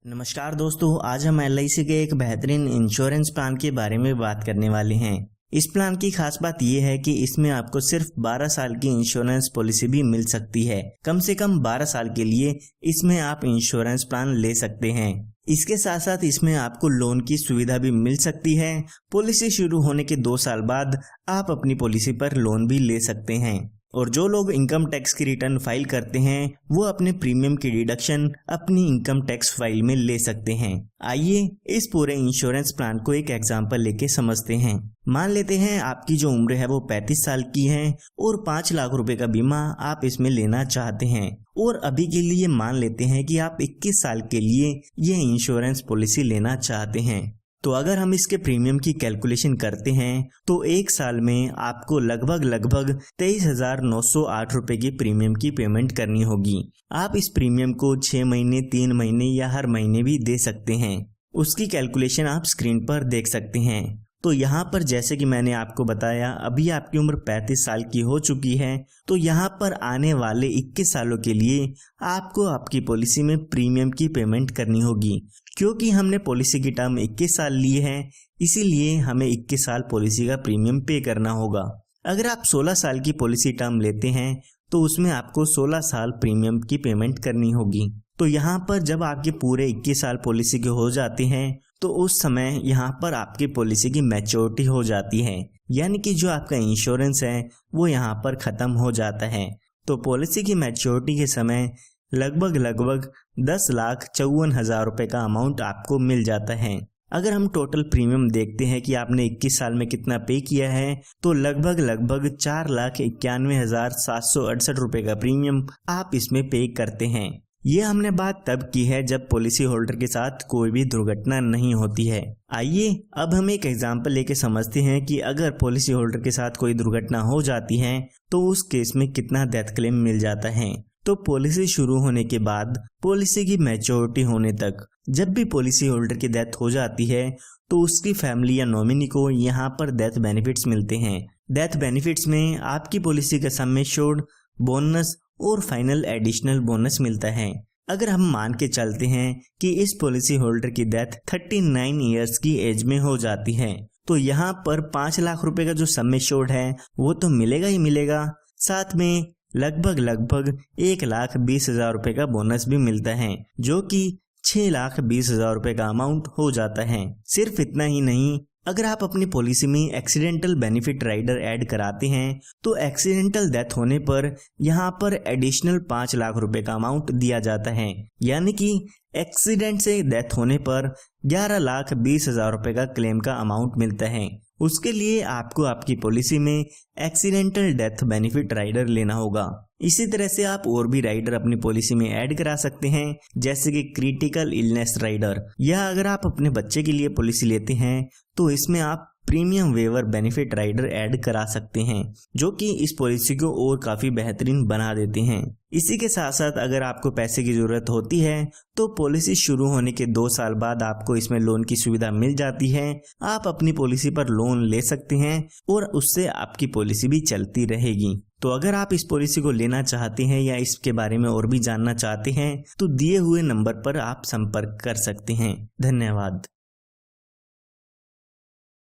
नमस्कार दोस्तों, आज हम LIC के एक बेहतरीन इंश्योरेंस प्लान के बारे में बात करने वाले हैं। इस प्लान की खास बात यह है कि इसमें आपको सिर्फ 12 साल की इंश्योरेंस पॉलिसी भी मिल सकती है। कम से कम 12 साल के लिए इसमें आप इंश्योरेंस प्लान ले सकते हैं। इसके साथ साथ इसमें आपको लोन की सुविधा भी मिल सकती है। पॉलिसी शुरू होने के 2 साल बाद आप अपनी पॉलिसी पर लोन भी ले सकते हैं। और जो लोग इनकम टैक्स की रिटर्न फाइल करते हैं वो अपने प्रीमियम की डिडक्शन अपनी इनकम टैक्स फाइल में ले सकते हैं। आइए इस पूरे इंश्योरेंस प्लान को एक एग्जांपल लेके समझते हैं। मान लेते हैं आपकी जो उम्र है वो 35 साल की है और 5 लाख रुपए का बीमा आप इसमें लेना चाहते हैं। और अभी के लिए मान लेते हैं कि आप 21 साल के लिए ये इंश्योरेंस पॉलिसी लेना चाहते हैं। तो अगर हम इसके प्रीमियम की कैलकुलेशन करते हैं तो एक साल में आपको लगभग 23,908 रुपए की प्रीमियम की पेमेंट करनी होगी। आप इस प्रीमियम को 6 महीने, 3 महीने या हर महीने भी दे सकते हैं। उसकी कैलकुलेशन आप स्क्रीन पर देख सकते हैं। तो यहाँ पर जैसे कि मैंने आपको बताया, अभी आपकी उम्र 35 साल की हो चुकी है। तो यहाँ पर आने वाले 21 सालों के लिए आपको आपकी पॉलिसी में प्रीमियम की पेमेंट करनी होगी। क्योंकि हमने पॉलिसी की टर्म 21 साल ली है, इसीलिए हमें 21 साल पॉलिसी का प्रीमियम पे करना होगा। अगर आप 16 साल की पॉलिसी टर्म लेते हैं तो उसमें आपको 16 साल प्रीमियम की पेमेंट करनी होगी। तो यहाँ पर जब आपके पूरे 21 साल पॉलिसी के हो जाते हैं तो उस समय यहाँ पर आपकी पॉलिसी की मैच्योरिटी हो जाती है, यानी कि जो आपका इंश्योरेंस है वो यहाँ पर खत्म हो जाता है। तो पॉलिसी की मैच्योरिटी के समय लगभग 10,54,000 रुपए का अमाउंट आपको मिल जाता है। अगर हम टोटल प्रीमियम देखते हैं कि आपने 21 साल में कितना पे किया है तो लगभग 4,91,768 रुपए का प्रीमियम आप इसमें पे करते हैं। ये हमने बात तब की है जब पॉलिसी होल्डर के साथ कोई भी दुर्घटना नहीं होती है। आइए अब हम एक एग्जांपल लेके समझते हैं कि अगर पॉलिसी होल्डर के साथ कोई दुर्घटना हो जाती है तो उस केस में कितना डेथ क्लेम मिल जाता है। तो पॉलिसी शुरू होने के बाद पॉलिसी की मैच्योरिटी होने तक जब भी पॉलिसी होल्डर की डेथ हो जाती है तो उसकी फैमिली या नॉमिनी को यहाँ पर डेथ बेनिफिट्स मिलते हैं। डेथ बेनिफिट्स में आपकी पॉलिसी का सम एश्योर्ड, बोनस और फाइनल एडिशनल बोनस मिलता है। अगर हम मान के चलते हैं कि इस पॉलिसी होल्डर की डेथ 39 इयर्स की एज में हो जाती है तो यहाँ पर 5 लाख रुपए का जो सम एश्योर्ड है वो तो मिलेगा ही मिलेगा, साथ में लगभग 1,20,000 रुपए का बोनस भी मिलता है, जो कि 6,20,000 रुपए का अमाउंट हो जाता है। सिर्फ इतना ही नहीं, अगर आप अपनी पॉलिसी में एक्सीडेंटल बेनिफिट राइडर ऐड कराते हैं तो एक्सीडेंटल डेथ होने पर यहाँ पर एडिशनल 5 लाख रुपए का अमाउंट दिया जाता है, यानी कि एक्सीडेंट से डेथ होने पर 11,20,000 रुपए का क्लेम का अमाउंट मिलता है। उसके लिए आपको आपकी पॉलिसी में एक्सीडेंटल डेथ बेनिफिट राइडर लेना होगा। इसी तरह से आप और भी राइडर अपनी पॉलिसी में ऐड करा सकते हैं, जैसे कि क्रिटिकल इलनेस राइडर, या अगर आप अपने बच्चे के लिए पॉलिसी लेते हैं तो इसमें आप premium waiver benefit rider add करा सकते हैं, जो कि इस पॉलिसी को और काफी बेहतरीन बना देते हैं। इसी के साथ साथ अगर आपको पैसे की जरूरत होती है तो पॉलिसी शुरू होने के 2 साल बाद आपको इसमें लोन की सुविधा मिल जाती है। आप अपनी पॉलिसी पर लोन ले सकते हैं और उससे आपकी पॉलिसी भी चलती रहेगी। तो अगर आप इस पॉलिसी को लेना चाहते हैं या इसके बारे में और भी जानना चाहते हैं तो दिए हुए नंबर पर आप संपर्क कर सकते हैं। धन्यवाद।